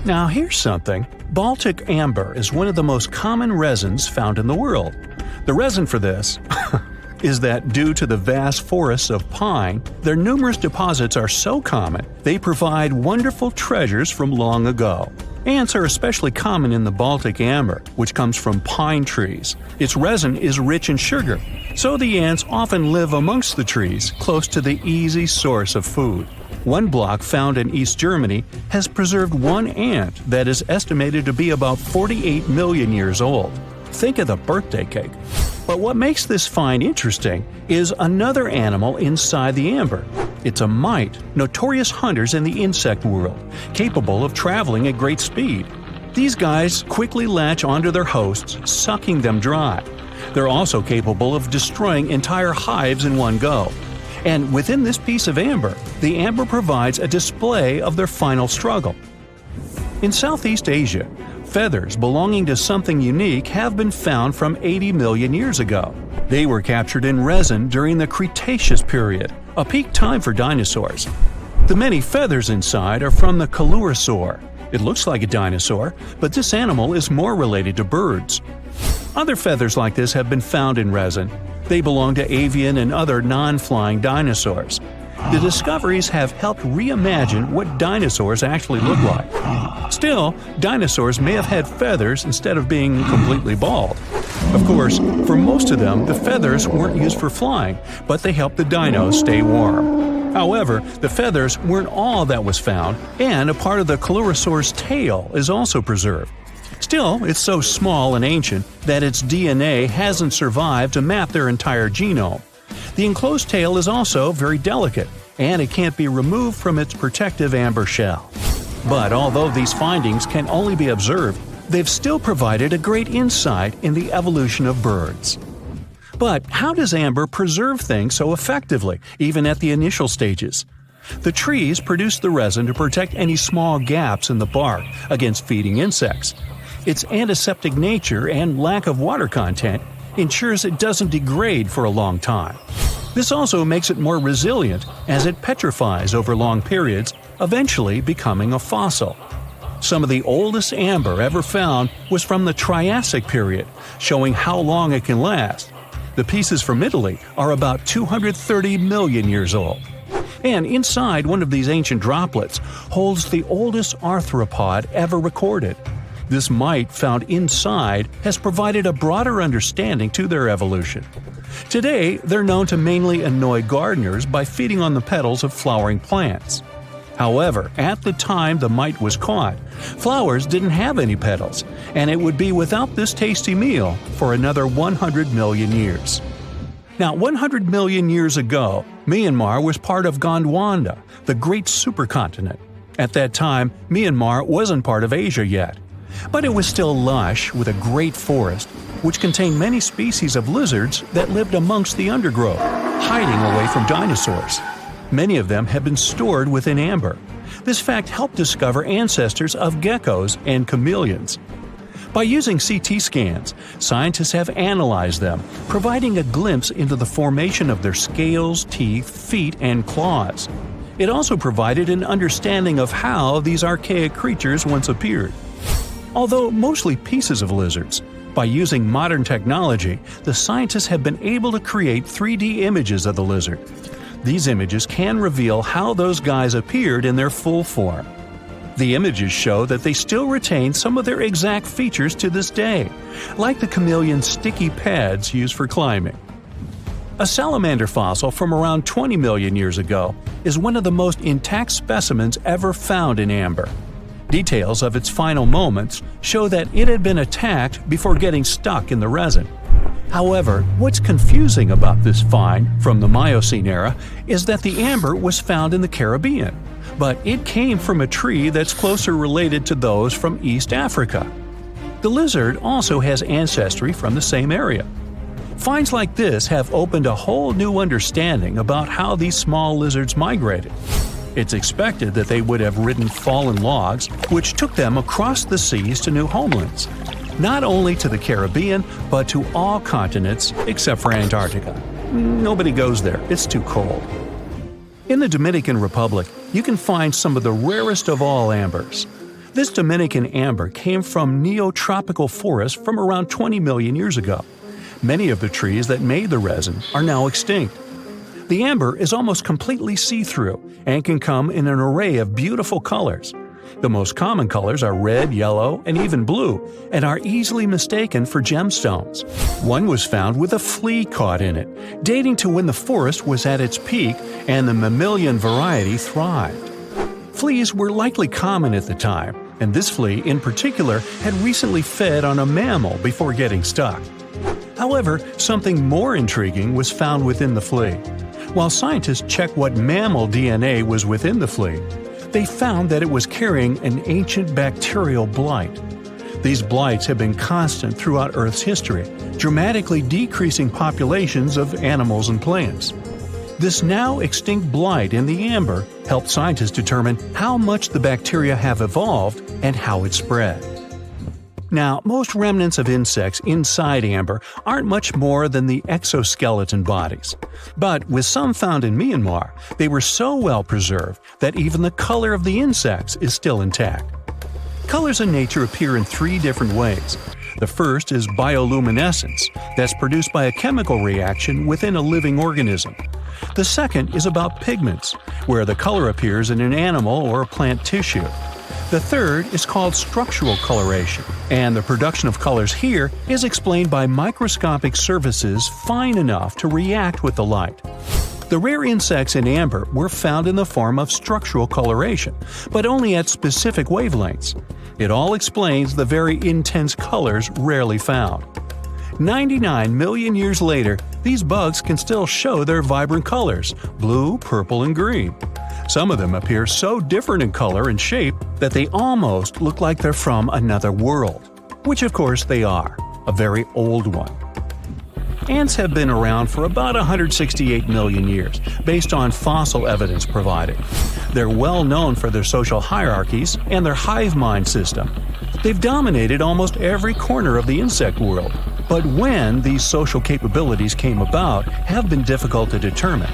Now here's something. Baltic amber is one of the most common resins found in the world. The reason for this is that due to the vast forests of pine, their numerous deposits are so common they provide wonderful treasures from long ago. Ants are especially common in the Baltic amber, which comes from pine trees. Its resin is rich in sugar, so the ants often live amongst the trees, close to the easy source of food. One block found in East Germany has preserved one ant that is estimated to be about 48 million years old. Think of the birthday cake. But what makes this find interesting is another animal inside the amber. It's a mite, notorious hunters in the insect world, capable of traveling at great speed. These guys quickly latch onto their hosts, sucking them dry. They're also capable of destroying entire hives in one go. And within this piece of amber, the amber provides a display of their final struggle. In Southeast Asia, feathers belonging to something unique have been found from 80 million years ago. They were captured in resin during the Cretaceous period, a peak time for dinosaurs. The many feathers inside are from the coelurosaur. It looks like a dinosaur, but this animal is more related to birds. Other feathers like this have been found in resin. They belong to avian and other non-flying dinosaurs. The discoveries have helped reimagine what dinosaurs actually look like. Still, dinosaurs may have had feathers instead of being completely bald. Of course, for most of them, the feathers weren't used for flying, but they helped the dinos stay warm. However, the feathers weren't all that was found, and a part of the coelurosaur's tail is also preserved. Still, it's so small and ancient that its DNA hasn't survived to map their entire genome. The enclosed tail is also very delicate, and it can't be removed from its protective amber shell. But although these findings can only be observed, they've still provided a great insight in the evolution of birds. But how does amber preserve things so effectively, even at the initial stages? The trees produce the resin to protect any small gaps in the bark against feeding insects. Its antiseptic nature and lack of water content ensures it doesn't degrade for a long time. This also makes it more resilient as it petrifies over long periods, eventually becoming a fossil. Some of the oldest amber ever found was from the Triassic period, showing how long it can last. The pieces from Italy are about 230 million years old. And inside one of these ancient droplets holds the oldest arthropod ever recorded. This mite found inside has provided a broader understanding to their evolution. Today, they're known to mainly annoy gardeners by feeding on the petals of flowering plants. However, at the time the mite was caught, flowers didn't have any petals, and it would be without this tasty meal for another 100 million years. Now, 100 million years ago, Myanmar was part of Gondwana, the great supercontinent. At that time, Myanmar wasn't part of Asia yet. But it was still lush with a great forest, which contained many species of lizards that lived amongst the undergrowth, hiding away from dinosaurs. Many of them have been stored within amber. This fact helped discover ancestors of geckos and chameleons. By using CT scans, scientists have analyzed them, providing a glimpse into the formation of their scales, teeth, feet, and claws. It also provided an understanding of how these archaic creatures once appeared. Although mostly pieces of lizards, by using modern technology, the scientists have been able to create 3D images of the lizard. These images can reveal how those guys appeared in their full form. The images show that they still retain some of their exact features to this day, like the chameleon's sticky pads used for climbing. A salamander fossil from around 20 million years ago is one of the most intact specimens ever found in amber. Details of its final moments show that it had been attacked before getting stuck in the resin. However, what's confusing about this find from the Miocene era is that the amber was found in the Caribbean, but it came from a tree that's closer related to those from East Africa. The lizard also has ancestry from the same area. Finds like this have opened a whole new understanding about how these small lizards migrated. It's expected that they would have ridden fallen logs, which took them across the seas to new homelands, not only to the Caribbean, but to all continents except for Antarctica. Nobody goes there, it's too cold. In the Dominican Republic, you can find some of the rarest of all ambers. This Dominican amber came from neotropical forests from around 20 million years ago. Many of the trees that made the resin are now extinct. The amber is almost completely see-through and can come in an array of beautiful colors. The most common colors are red, yellow, and even blue, and are easily mistaken for gemstones. One was found with a flea caught in it, dating to when the forest was at its peak and the mammalian variety thrived. Fleas were likely common at the time, and this flea in particular had recently fed on a mammal before getting stuck. However, something more intriguing was found within the flea. While scientists checked what mammal DNA was within the flea, they found that it was carrying an ancient bacterial blight. These blights have been constant throughout Earth's history, dramatically decreasing populations of animals and plants. This now extinct blight in the amber helped scientists determine how much the bacteria have evolved and how it spread. Now, most remnants of insects inside amber aren't much more than the exoskeleton bodies. But with some found in Myanmar, they were so well preserved that even the color of the insects is still intact. Colors in nature appear in three different ways. The first is bioluminescence, that's produced by a chemical reaction within a living organism. The second is about pigments, where the color appears in an animal or a plant tissue. The third is called structural coloration, and the production of colors here is explained by microscopic surfaces fine enough to react with the light. The rare insects in amber were found in the form of structural coloration, but only at specific wavelengths. It all explains the very intense colors rarely found. 99 million years later, these bugs can still show their vibrant colors – blue, purple, and green. Some of them appear so different in color and shape that they almost look like they're from another world. Which of course they are, a very old one. Ants have been around for about 168 million years, based on fossil evidence provided. They're well known for their social hierarchies and their hive mind system. They've dominated almost every corner of the insect world, but when these social capabilities came about have been difficult to determine.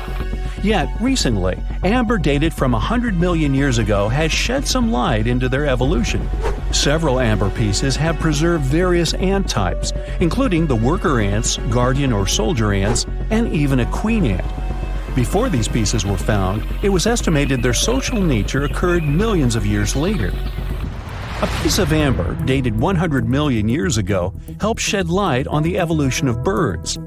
Yet, recently, amber dated from 100 million years ago has shed some light into their evolution. Several amber pieces have preserved various ant types, including the worker ants, guardian or soldier ants, and even a queen ant. Before these pieces were found, it was estimated their social nature occurred millions of years later. A piece of amber dated 100 million years ago helped shed light on the evolution of birds.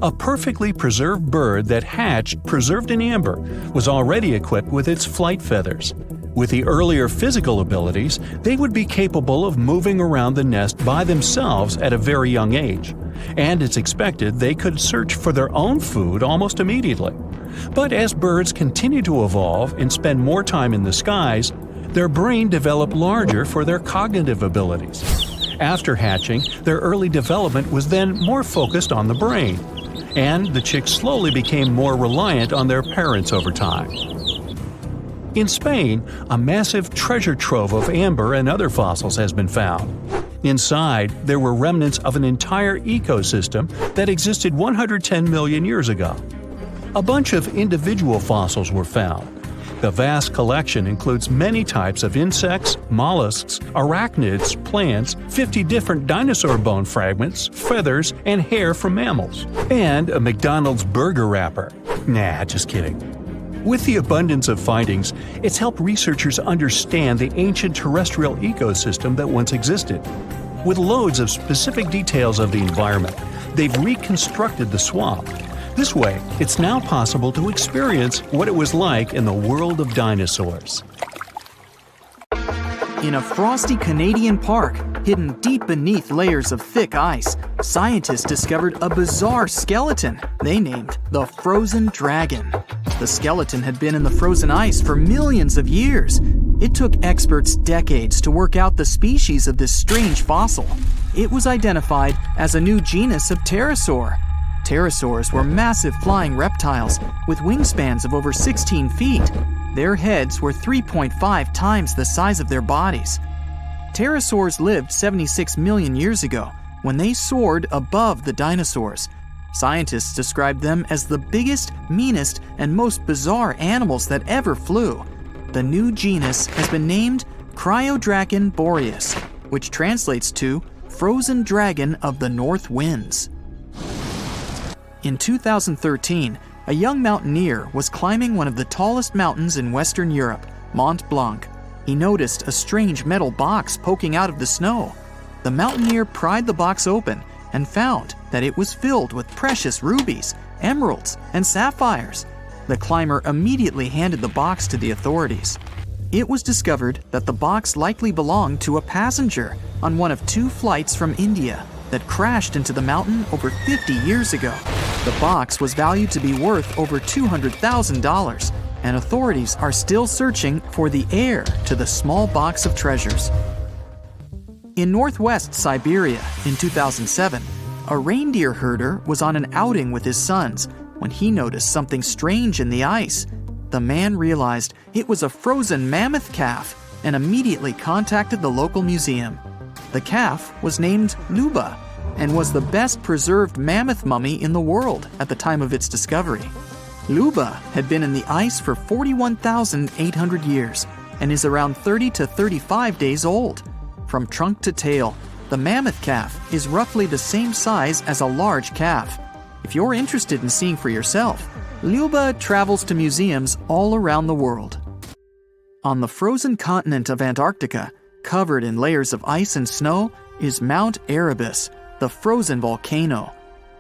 A perfectly preserved bird that hatched preserved in amber was already equipped with its flight feathers. With the earlier physical abilities, they would be capable of moving around the nest by themselves at a very young age, and it's expected they could search for their own food almost immediately. But as birds continue to evolve and spend more time in the skies, their brain developed larger for their cognitive abilities. After hatching, their early development was then more focused on the brain, and the chicks slowly became more reliant on their parents over time. In Spain, a massive treasure trove of amber and other fossils has been found. Inside, there were remnants of an entire ecosystem that existed 110 million years ago. A bunch of individual fossils were found. The vast collection includes many types of insects, mollusks, arachnids, plants, 50 different dinosaur bone fragments, feathers, and hair from mammals, and a McDonald's burger wrapper. Nah, just kidding. With the abundance of findings, it's helped researchers understand the ancient terrestrial ecosystem that once existed. With loads of specific details of the environment, they've reconstructed the swamp. This way, it's now possible to experience what it was like in the world of dinosaurs. In a frosty Canadian park, hidden deep beneath layers of thick ice, scientists discovered a bizarre skeleton they named the Frozen Dragon. The skeleton had been in the frozen ice for millions of years. It took experts decades to work out the species of this strange fossil. It was identified as a new genus of pterosaur. Pterosaurs were massive flying reptiles with wingspans of over 16 feet. Their heads were 3.5 times the size of their bodies. Pterosaurs lived 76 million years ago when they soared above the dinosaurs. Scientists described them as the biggest, meanest, and most bizarre animals that ever flew. The new genus has been named Cryodragon boreas, which translates to frozen dragon of the north winds. In 2013, a young mountaineer was climbing one of the tallest mountains in Western Europe, Mont Blanc. He noticed a strange metal box poking out of the snow. The mountaineer pried the box open and found that it was filled with precious rubies, emeralds, and sapphires. The climber immediately handed the box to the authorities. It was discovered that the box likely belonged to a passenger on one of 2 flights from India that crashed into the mountain over 50 years ago. The box was valued to be worth over $200,000, and authorities are still searching for the heir to the small box of treasures. In northwest Siberia in 2007, a reindeer herder was on an outing with his sons when he noticed something strange in the ice. The man realized it was a frozen mammoth calf and immediately contacted the local museum. The calf was named Luba and was the best preserved mammoth mummy in the world at the time of its discovery. Luba had been in the ice for 41,800 years and is around 30 to 35 days old. From trunk to tail, the mammoth calf is roughly the same size as a large calf. If you're interested in seeing for yourself, Luba travels to museums all around the world. On the frozen continent of Antarctica, covered in layers of ice and snow, is Mount Erebus, the frozen volcano.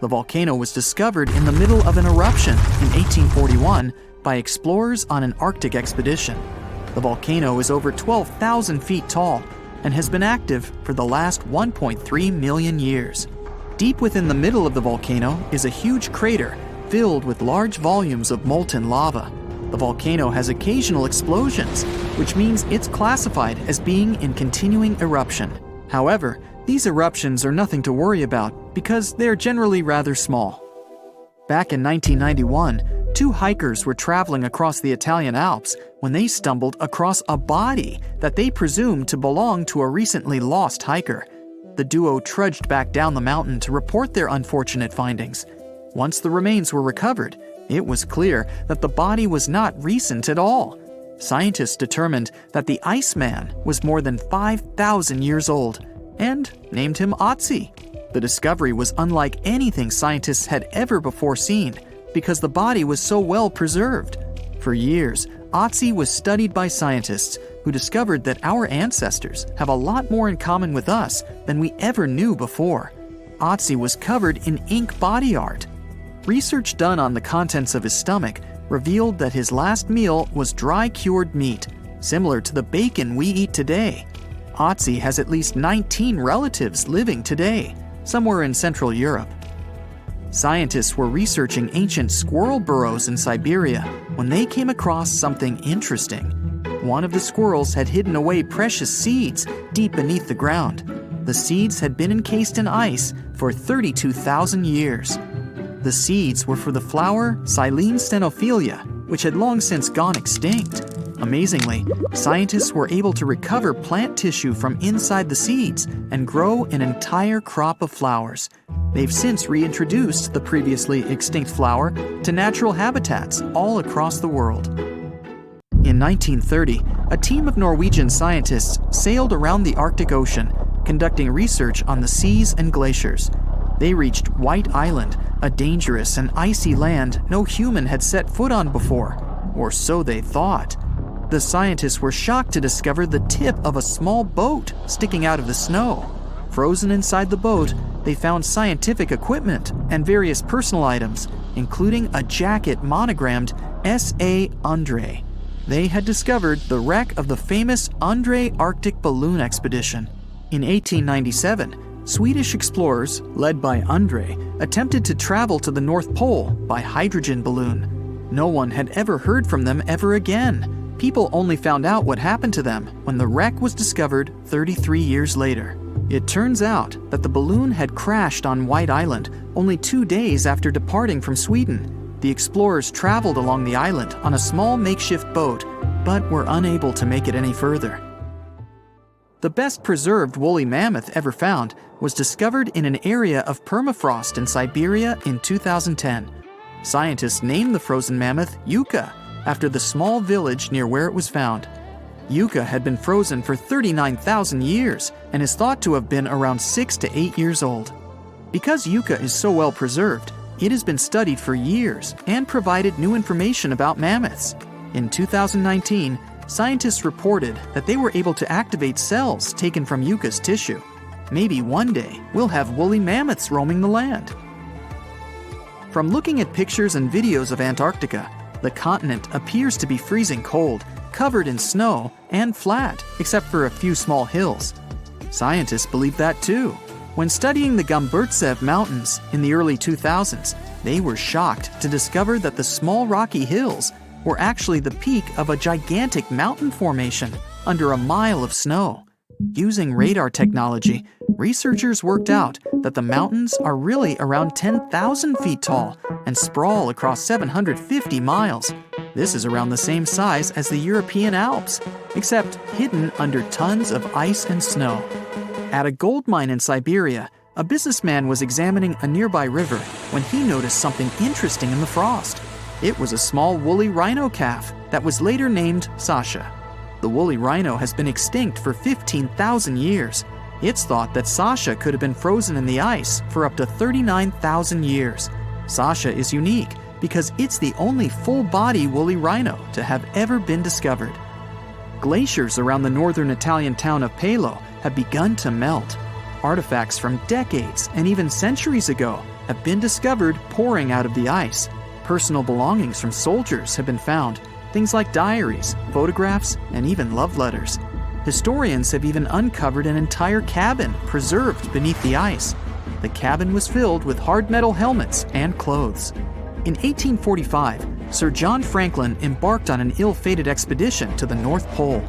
The volcano was discovered in the middle of an eruption in 1841 by explorers on an Arctic expedition. The volcano is over 12,000 feet tall and has been active for the last 1.3 million years. Deep within the middle of the volcano is a huge crater filled with large volumes of molten lava. The volcano has occasional explosions, which means it's classified as being in continuing eruption. However, these eruptions are nothing to worry about because they're generally rather small. Back in 1991, 2 hikers were traveling across the Italian Alps when they stumbled across a body that they presumed to belong to a recently lost hiker. The duo trudged back down the mountain to report their unfortunate findings. Once the remains were recovered, it was clear that the body was not recent at all. Scientists determined that the Iceman was more than 5,000 years old and named him Otzi. The discovery was unlike anything scientists had ever before seen because the body was so well preserved. For years, Otzi was studied by scientists who discovered that our ancestors have a lot more in common with us than we ever knew before. Otzi was covered in ink body art. Research done on the contents of his stomach revealed that his last meal was dry cured meat, similar to the bacon we eat today. Otzi has at least 19 relatives living today, somewhere in Central Europe. Scientists were researching ancient squirrel burrows in Siberia when they came across something interesting. One of the squirrels had hidden away precious seeds deep beneath the ground. The seeds had been encased in ice for 32,000 years. The seeds were for the flower Silene stenophilia, which had long since gone extinct. Amazingly, scientists were able to recover plant tissue from inside the seeds and grow an entire crop of flowers. They've since reintroduced the previously extinct flower to natural habitats all across the world. In 1930, a team of Norwegian scientists sailed around the Arctic Ocean, conducting research on the seas and glaciers. They reached White Island, a dangerous and icy land no human had set foot on before, or so they thought. The scientists were shocked to discover the tip of a small boat sticking out of the snow. Frozen inside the boat, they found scientific equipment and various personal items, including a jacket monogrammed S.A. Andre. They had discovered the wreck of the famous Andre Arctic balloon expedition. In 1897, Swedish explorers, led by Andre, attempted to travel to the North Pole by hydrogen balloon. No one had ever heard from them ever again. People only found out what happened to them when the wreck was discovered 33 years later. It turns out that the balloon had crashed on White Island only 2 days after departing from Sweden. The explorers traveled along the island on a small makeshift boat, but were unable to make it any further. The best preserved woolly mammoth ever found was discovered in an area of permafrost in Siberia in 2010. Scientists named the frozen mammoth Yucca, after the small village near where it was found. Yucca had been frozen for 39,000 years and is thought to have been around 6 to 8 years old. Because Yucca is so well preserved, it has been studied for years and provided new information about mammoths. In 2019, scientists reported that they were able to activate cells taken from Yucca's tissue. Maybe one day we'll have woolly mammoths roaming the land. From looking at pictures and videos of Antarctica, the continent appears to be freezing cold, covered in snow, and flat, except for a few small hills. Scientists believe that too. When studying the Gomburtsev Mountains in the early 2000s, they were shocked to discover that the small rocky hills were actually the peak of a gigantic mountain formation under a mile of snow. Using radar technology, researchers worked out that the mountains are really around 10,000 feet tall and sprawl across 750 miles. This is around the same size as the European Alps, except hidden under tons of ice and snow. At a gold mine in Siberia, a businessman was examining a nearby river when he noticed something interesting in the frost. It was a small woolly rhino calf that was later named Sasha. The woolly rhino has been extinct for 15,000 years. It's thought that Sasha could have been frozen in the ice for up to 39,000 years. Sasha is unique because it's the only full-body woolly rhino to have ever been discovered. Glaciers around the northern Italian town of Pelo have begun to melt. Artifacts from decades and even centuries ago have been discovered pouring out of the ice. Personal belongings from soldiers have been found, things like diaries, photographs, and even love letters. Historians have even uncovered an entire cabin preserved beneath the ice. The cabin was filled with hard metal helmets and clothes. In 1845, Sir John Franklin embarked on an ill-fated expedition to the North Pole.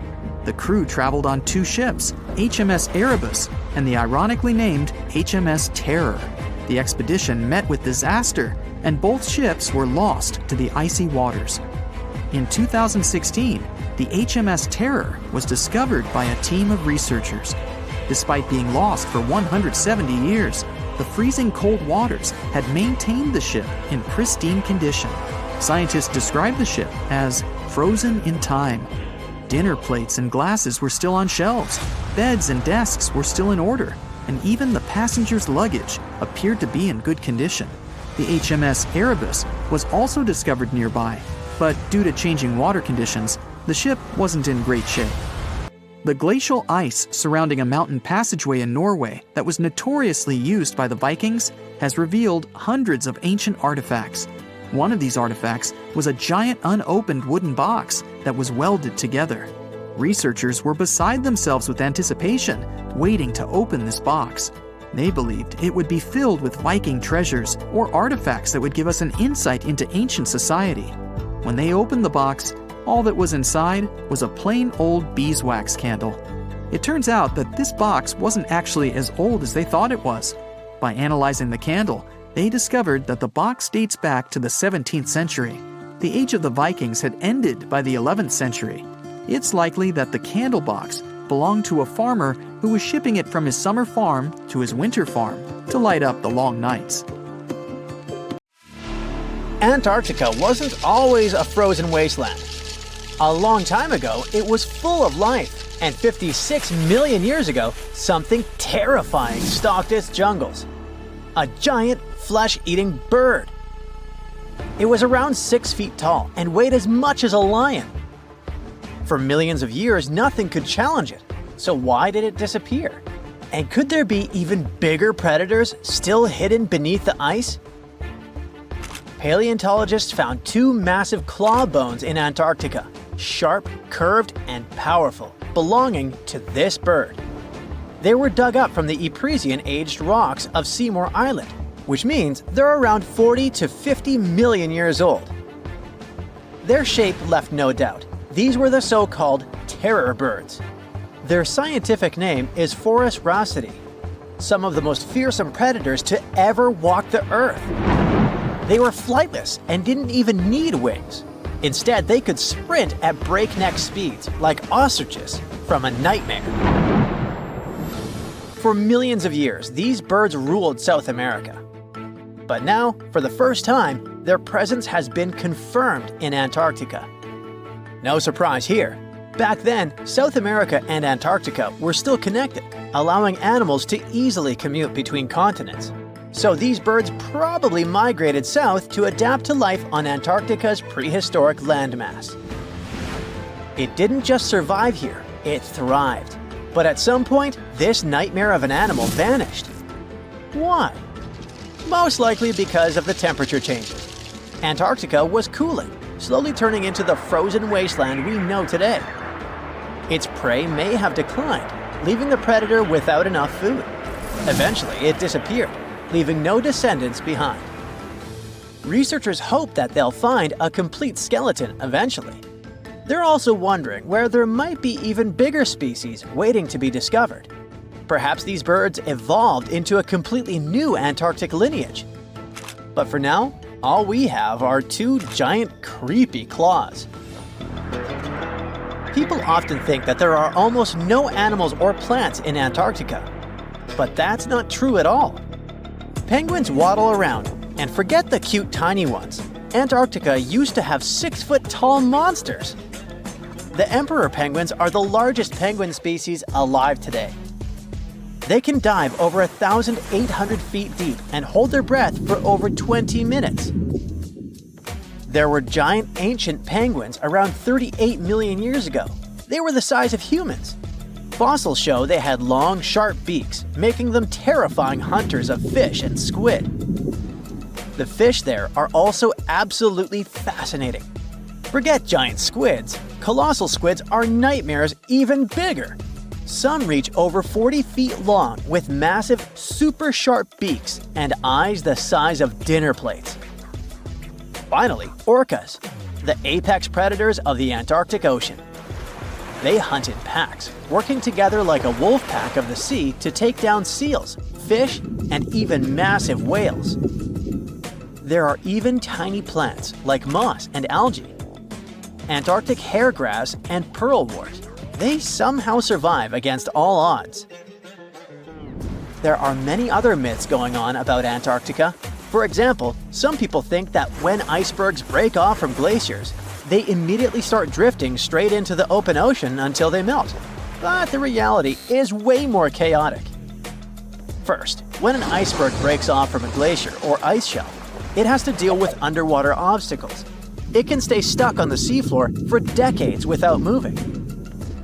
The crew traveled on 2 ships, HMS Erebus and the ironically named HMS Terror. The expedition met with disaster, and both ships were lost to the icy waters. In 2016, the HMS Terror was discovered by a team of researchers. Despite being lost for 170 years, the freezing cold waters had maintained the ship in pristine condition. Scientists described the ship as frozen in time. Dinner plates and glasses were still on shelves, beds and desks were still in order, and even the passengers' luggage appeared to be in good condition. The HMS Erebus was also discovered nearby, but due to changing water conditions, the ship wasn't in great shape. The glacial ice surrounding a mountain passageway in Norway that was notoriously used by the Vikings has revealed hundreds of ancient artifacts. One of these artifacts was a giant unopened wooden box that was welded together. Researchers were beside themselves with anticipation, waiting to open this box. They believed it would be filled with Viking treasures or artifacts that would give us an insight into ancient society. When they opened the box, all that was inside was a plain old beeswax candle. It turns out that this box wasn't actually as old as they thought it was. By analyzing the candle, they discovered that the box dates back to the 17th century. The age of the Vikings had ended by the 11th century. It's likely that the candle box belonged to a farmer who was shipping it from his summer farm to his winter farm to light up the long nights. Antarctica wasn't always a frozen wasteland. A long time ago, it was full of life, and 56 million years ago, something terrifying stalked its jungles. A giant flesh-eating bird. It was around 6 feet tall and weighed as much as a lion. For millions of years, nothing could challenge it, so why did it disappear? And could there be even bigger predators still hidden beneath the ice? Paleontologists found 2 massive claw bones in Antarctica, sharp, curved, and powerful, belonging to this bird. They were dug up from the Epresian-aged rocks of Seymour Island, which means they're around 40 to 50 million years old. Their shape left no doubt. These were the so-called terror birds. Their scientific name is Forus raceti, some of the most fearsome predators to ever walk the earth. They were flightless and didn't even need wings. Instead, they could sprint at breakneck speeds, like ostriches from a nightmare. For millions of years, these birds ruled South America. But now, for the first time, their presence has been confirmed in Antarctica. No surprise here. Back then, South America and Antarctica were still connected, allowing animals to easily commute between continents. So these birds probably migrated south to adapt to life on Antarctica's prehistoric landmass. It didn't just survive here, it thrived. But at some point, this nightmare of an animal vanished. Why? Most likely because of the temperature changes. Antarctica was cooling, slowly turning into the frozen wasteland we know today. Its prey may have declined, leaving the predator without enough food. Eventually, it disappeared, leaving no descendants behind. Researchers hope that they'll find a complete skeleton eventually. They're also wondering where there might be even bigger species waiting to be discovered. Perhaps these birds evolved into a completely new Antarctic lineage. But for now, all we have are two giant, creepy claws. People often think that there are almost no animals or plants in Antarctica. But that's not true at all. Penguins waddle around, and forget the cute tiny ones. Antarctica used to have 6-foot-tall monsters. The emperor penguins are the largest penguin species alive today. They can dive over 1,800 feet deep and hold their breath for over 20 minutes. There were giant ancient penguins around 38 million years ago. They were the size of humans. Fossils show they had long, sharp beaks, making them terrifying hunters of fish and squid. The fish there are also absolutely fascinating. Forget giant squids. Colossal squids are nightmares even bigger. Some reach over 40 feet long with massive, super sharp beaks and eyes the size of dinner plates. Finally, orcas, the apex predators of the Antarctic Ocean. They hunt in packs, working together like a wolf pack of the sea to take down seals, fish, and even massive whales. There are even tiny plants like moss and algae. Antarctic hairgrass and pearlwort. They somehow survive against all odds. There are many other myths going on about Antarctica. For example, some people think that when icebergs break off from glaciers, they immediately start drifting straight into the open ocean until they melt. But the reality is way more chaotic. First, when an iceberg breaks off from a glacier or ice shelf, it has to deal with underwater obstacles. It can stay stuck on the seafloor for decades without moving.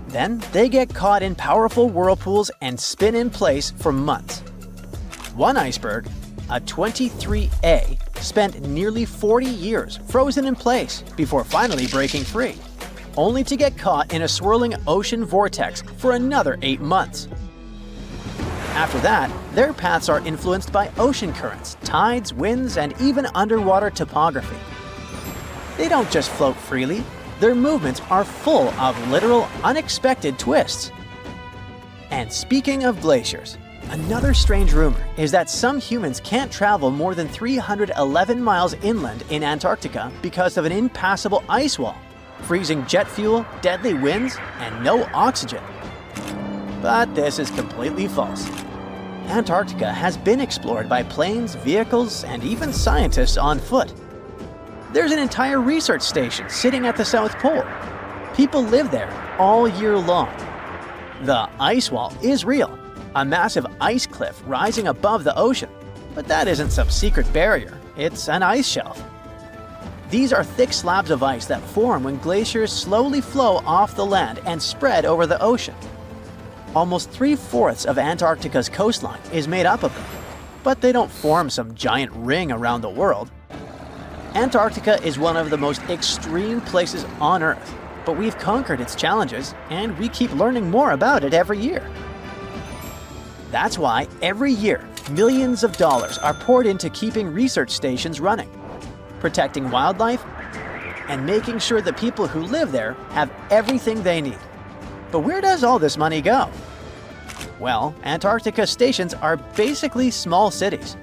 Then they get caught in powerful whirlpools and spin in place for months. One iceberg, a 23A, spent nearly 40 years frozen in place before finally breaking free, only to get caught in a swirling ocean vortex for another 8 months. After that, their paths are influenced by ocean currents, tides, winds, and even underwater topography. They don't just float freely. Their movements are full of literal, unexpected twists. And speaking of glaciers, another strange rumor is that some humans can't travel more than 311 miles inland in Antarctica because of an impassable ice wall, freezing jet fuel, deadly winds, and no oxygen. But this is completely false. Antarctica has been explored by planes, vehicles, and even scientists on foot. There's an entire research station sitting at the South Pole. People live there all year long. The ice wall is real, a massive ice cliff rising above the ocean. But that isn't some secret barrier, it's an ice shelf. These are thick slabs of ice that form when glaciers slowly flow off the land and spread over the ocean. Almost 3/4 of Antarctica's coastline is made up of them, but they don't form some giant ring around the world. Antarctica is one of the most extreme places on Earth, but we've conquered its challenges, and we keep learning more about it every year. That's why every year, millions of dollars are poured into keeping research stations running, protecting wildlife, and making sure the people who live there have everything they need. But where does all this money go? Well, Antarctica stations are basically small cities.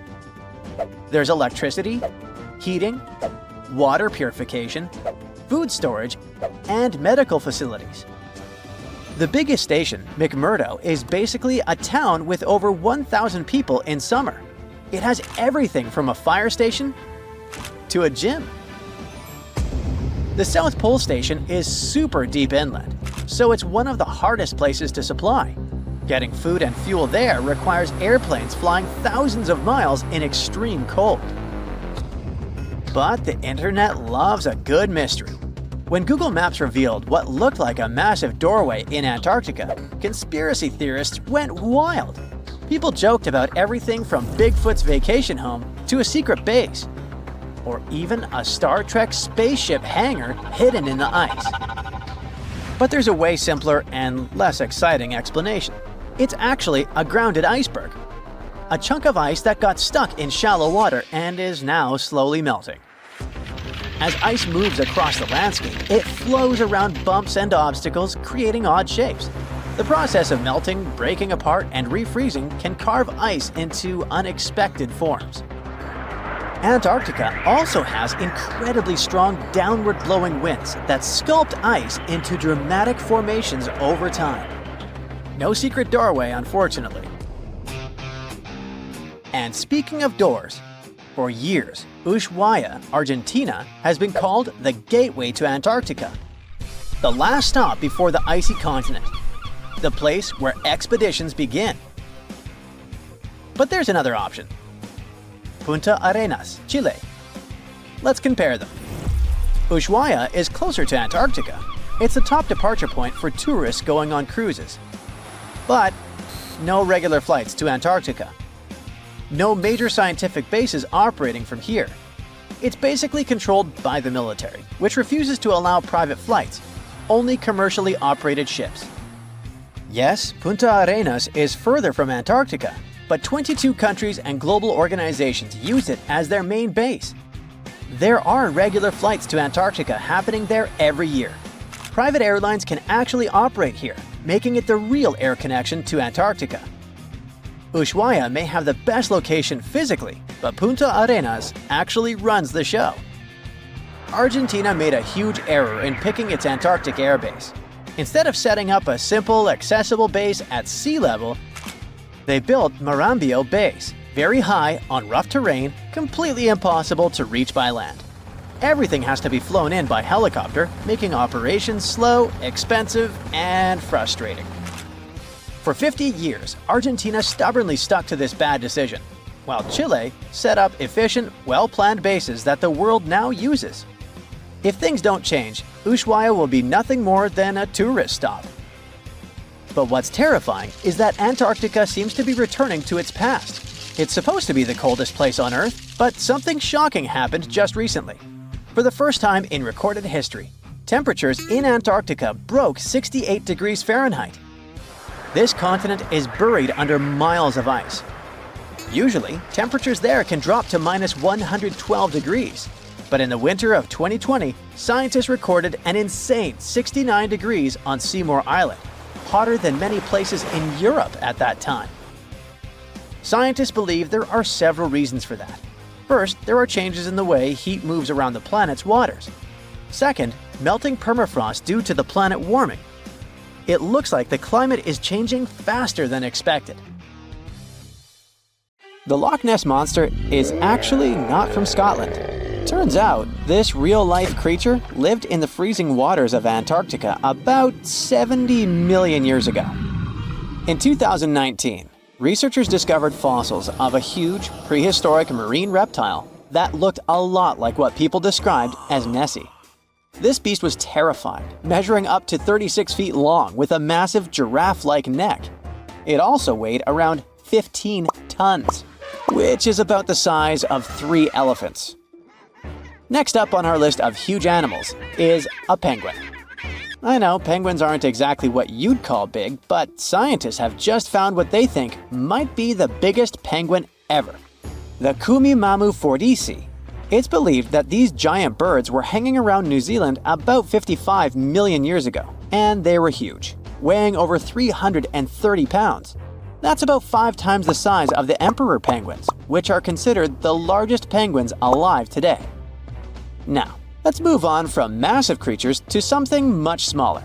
There's electricity, heating, water purification, food storage, and medical facilities. The biggest station, McMurdo, is basically a town with over 1,000 people in summer. It has everything from a fire station to a gym. The South Pole Station is super deep inland, so it's one of the hardest places to supply. Getting food and fuel there requires airplanes flying thousands of miles in extreme cold. But the internet loves a good mystery. When Google Maps revealed what looked like a massive doorway in Antarctica, conspiracy theorists went wild. People joked about everything from Bigfoot's vacation home to a secret base, or even a Star Trek spaceship hangar hidden in the ice. But there's a way simpler and less exciting explanation. It's actually a grounded iceberg, a chunk of ice that got stuck in shallow water and is now slowly melting. As ice moves across the landscape, it flows around bumps and obstacles, creating odd shapes. The process of melting, breaking apart, and refreezing can carve ice into unexpected forms. Antarctica also has incredibly strong downward-blowing winds that sculpt ice into dramatic formations over time. No secret doorway, unfortunately. And speaking of doors, for years, Ushuaia, Argentina, has been called the gateway to Antarctica, the last stop before the icy continent, the place where expeditions begin. But there's another option. Punta Arenas, Chile. Let's compare them. Ushuaia is closer to Antarctica. It's the top departure point for tourists going on cruises. But no regular flights to Antarctica. No major scientific bases operating from here. It's basically controlled by the military, which refuses to allow private flights, only commercially operated ships. Yes, Punta Arenas is further from Antarctica, but 22 countries and global organizations use it as their main base. There are regular flights to Antarctica happening there every year. Private airlines can actually operate here, making it the real air connection to Antarctica. Ushuaia may have the best location physically, but Punta Arenas actually runs the show. Argentina made a huge error in picking its Antarctic airbase. Instead of setting up a simple, accessible base at sea level, they built Marambio Base, very high on rough terrain, completely impossible to reach by land. Everything has to be flown in by helicopter, making operations slow, expensive, and frustrating. For 50 years, Argentina stubbornly stuck to this bad decision, while Chile set up efficient, well-planned bases that the world now uses. If things don't change, Ushuaia will be nothing more than a tourist stop. But what's terrifying is that Antarctica seems to be returning to its past. It's supposed to be the coldest place on Earth, but something shocking happened just recently. For the first time in recorded history, temperatures in Antarctica broke 68 degrees Fahrenheit. This continent is buried under miles of ice. Usually, temperatures there can drop to minus 112 degrees. But in the winter of 2020, scientists recorded an insane 69 degrees on Seymour Island, hotter than many places in Europe at that time. Scientists believe there are several reasons for that. First, there are changes in the way heat moves around the planet's waters. Second, melting permafrost due to the planet warming. It looks like the climate is changing faster than expected. The Loch Ness Monster is actually not from Scotland. Turns out, this real-life creature lived in the freezing waters of Antarctica about 70 million years ago. In 2019, researchers discovered fossils of a huge, prehistoric marine reptile that looked a lot like what people described as Nessie. This beast was terrifying, measuring up to 36 feet long with a massive giraffe-like neck. It also weighed around 15 tons, which is about the size of 3 elephants. Next up on our list of huge animals is a penguin. I know penguins aren't exactly what you'd call big, but scientists have just found what they think might be the biggest penguin ever, the Kumimamu fordyce. It's believed that these giant birds were hanging around New Zealand about 55 million years ago, and they were huge, weighing over 330 pounds. That's about 5 times the size of the emperor penguins, which are considered the largest penguins alive today. Now, let's move on from massive creatures to something much smaller.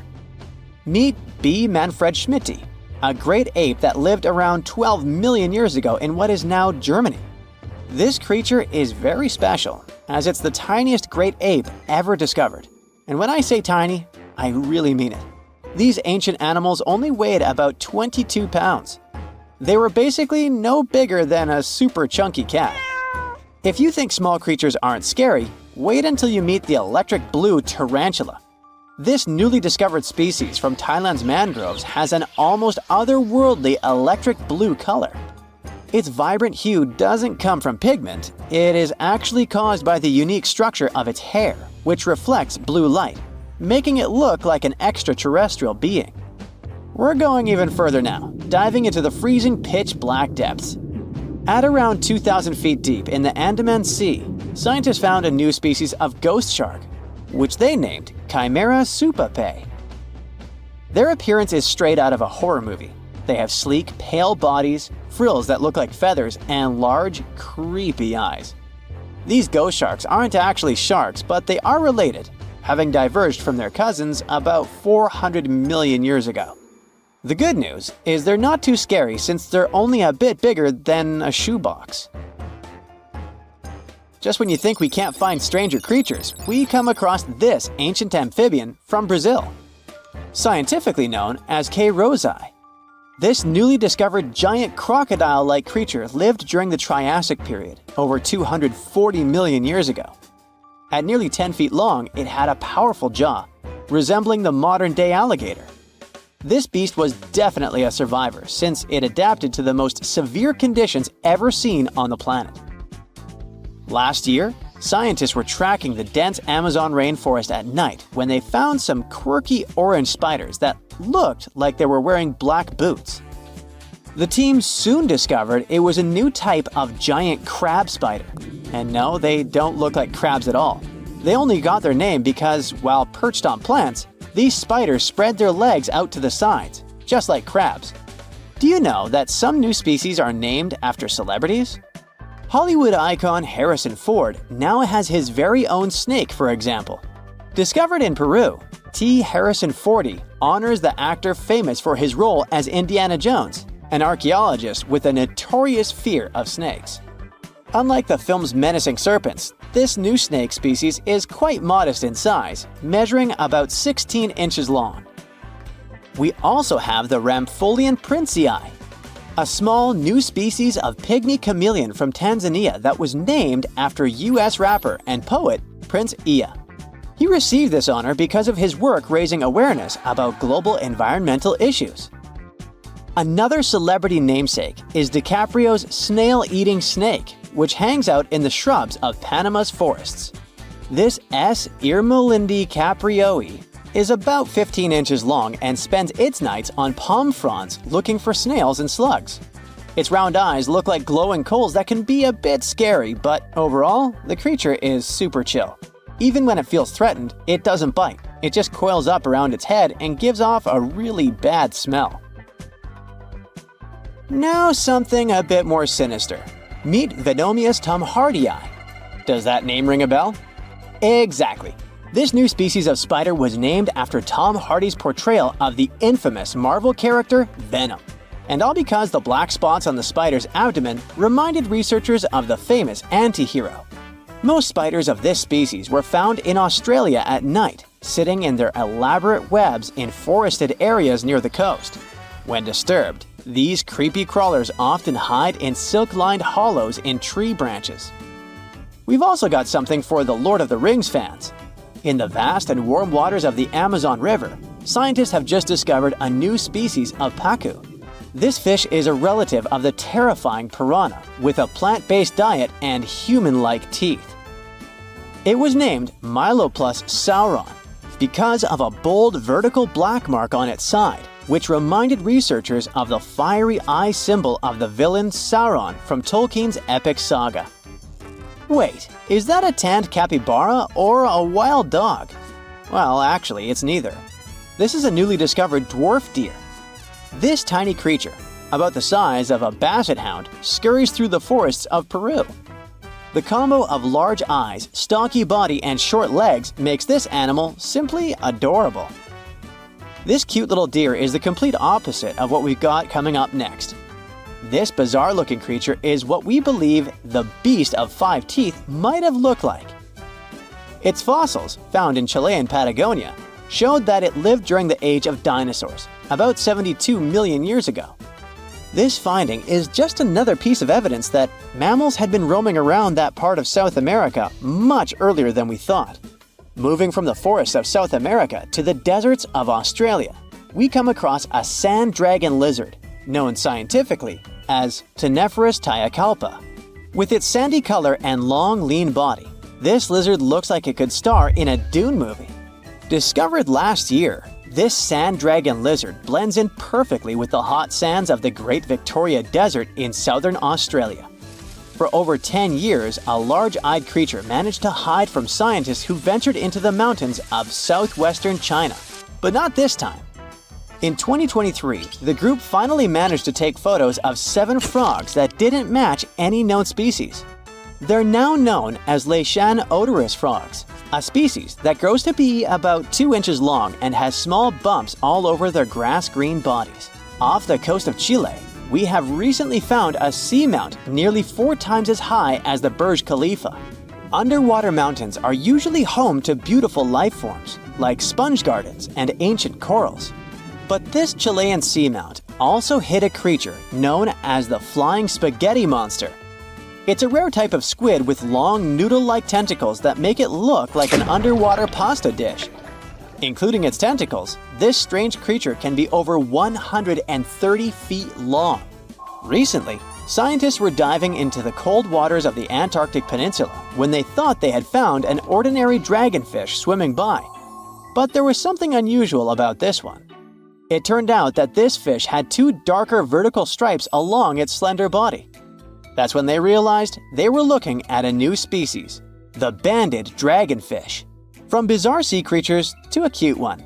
Meet B. manfredschmidti, a great ape that lived around 12 million years ago in what is now Germany. This creature is very special, as it's the tiniest great ape ever discovered. And when I say tiny, I really mean it. These ancient animals only weighed about 22 pounds. They were basically no bigger than a super chunky cat. If you think small creatures aren't scary, wait until you meet the electric blue tarantula. This newly discovered species from Thailand's mangroves has an almost otherworldly electric blue color. Its vibrant hue doesn't come from pigment, it is actually caused by the unique structure of its hair, which reflects blue light, making it look like an extraterrestrial being. We're going even further now, diving into the freezing pitch-black depths. At around 2,000 feet deep in the Andaman Sea, scientists found a new species of ghost shark, which they named Chimera supape. Their appearance is straight out of a horror movie. They have sleek, pale bodies, frills that look like feathers, and large, creepy eyes. These ghost sharks aren't actually sharks, but they are related, having diverged from their cousins about 400 million years ago. The good news is they're not too scary since they're only a bit bigger than a shoebox. Just when you think we can't find stranger creatures, we come across this ancient amphibian from Brazil. Scientifically known as K. rosei. This newly discovered giant crocodile-like creature lived during the Triassic period, over 240 million years ago. At nearly 10 feet long, it had a powerful jaw, resembling the modern-day alligator. This beast was definitely a survivor since it adapted to the most severe conditions ever seen on the planet. Last year, scientists were tracking the dense Amazon rainforest at night when they found some quirky orange spiders that looked like they were wearing black boots. The team soon discovered it was a new type of giant crab spider. And no, they don't look like crabs at all. They only got their name because, while perched on plants, these spiders spread their legs out to the sides, just like crabs. Do you know that some new species are named after celebrities? Hollywood icon Harrison Ford now has his very own snake, for example. Discovered in Peru, T. Harrison Fordy honors the actor famous for his role as Indiana Jones, an archaeologist with a notorious fear of snakes. Unlike the film's menacing serpents, this new snake species is quite modest in size, measuring about 16 inches long. We also have the Rampholion princei, a small new species of pygmy chameleon from Tanzania that was named after US rapper and poet Prince Iya. He received this honor because of his work raising awareness about global environmental issues. Another celebrity namesake is DiCaprio's snail-eating snake, which hangs out in the shrubs of Panama's forests. This S. Irmelindi caprioi is about 15 inches long and spends its nights on palm fronds looking for snails and slugs. Its round eyes look like glowing coals that can be a bit scary, but overall, the creature is super chill. Even when it feels threatened, it doesn't bite. It just coils up around its head and gives off a really bad smell. Now something a bit more sinister. Meet Venomius tomhardii. Does that name ring a bell? Exactly. This new species of spider was named after Tom Hardy's portrayal of the infamous Marvel character Venom. And all because the black spots on the spider's abdomen reminded researchers of the famous anti-hero. Most spiders of this species were found in Australia at night, sitting in their elaborate webs in forested areas near the coast. When disturbed, these creepy crawlers often hide in silk-lined hollows in tree branches. We've also got something for the Lord of the Rings fans. In the vast and warm waters of the Amazon River, scientists have just discovered a new species of pacu. This fish is a relative of the terrifying piranha, with a plant-based diet and human-like teeth. It was named Myloplus sauron because of a bold vertical black mark on its side, which reminded researchers of the fiery eye symbol of the villain Sauron from Tolkien's epic saga. Wait, is that a tanned capybara or a wild dog? Well, actually, it's neither. This is a newly discovered dwarf deer. This tiny creature, about the size of a basset hound, scurries through the forests of Peru. The combo of large eyes, stocky body, and short legs makes this animal simply adorable. This cute little deer is the complete opposite of what we've got coming up next. This bizarre-looking creature is what we believe the beast of 5 teeth might have looked like. Its fossils, found in Chilean Patagonia, showed that it lived during the age of dinosaurs, about 72 million years ago. This finding is just another piece of evidence that mammals had been roaming around that part of South America much earlier than we thought. Moving from the forests of South America to the deserts of Australia, we come across a sand dragon lizard, known scientifically as Cteniferous taiacalpa. With its sandy color and long, lean body, this lizard looks like it could star in a Dune movie. Discovered last year, this sand dragon lizard blends in perfectly with the hot sands of the Great Victoria Desert in southern Australia. For over 10 years, a large-eyed creature managed to hide from scientists who ventured into the mountains of southwestern China. But not this time. In 2023, the group finally managed to take photos of 7 frogs that didn't match any known species. They're now known as Leishan odorous frogs, a species that grows to be about 2 inches long and has small bumps all over their grass-green bodies. Off the coast of Chile, we have recently found a seamount nearly 4 times as high as the Burj Khalifa. Underwater mountains are usually home to beautiful life forms, like sponge gardens and ancient corals. But this Chilean seamount also hid a creature known as the flying spaghetti monster. It's a rare type of squid with long noodle-like tentacles that make it look like an underwater pasta dish. Including its tentacles, this strange creature can be over 130 feet long. Recently, scientists were diving into the cold waters of the Antarctic Peninsula when they thought they had found an ordinary dragonfish swimming by. But there was something unusual about this one. It turned out that this fish had 2 darker vertical stripes along its slender body. That's when they realized they were looking at a new species, the banded dragonfish. From bizarre sea creatures to a cute one.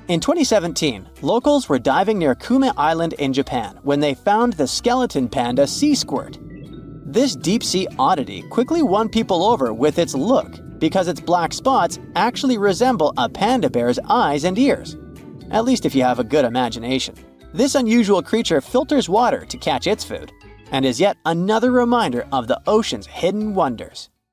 In 2017, locals were diving near Kume Island in Japan when they found the skeleton panda sea squirt. This deep-sea oddity quickly won people over with its look because its black spots actually resemble a panda bear's eyes and ears. At least if you have a good imagination. This unusual creature filters water to catch its food, and is yet another reminder of the ocean's hidden wonders.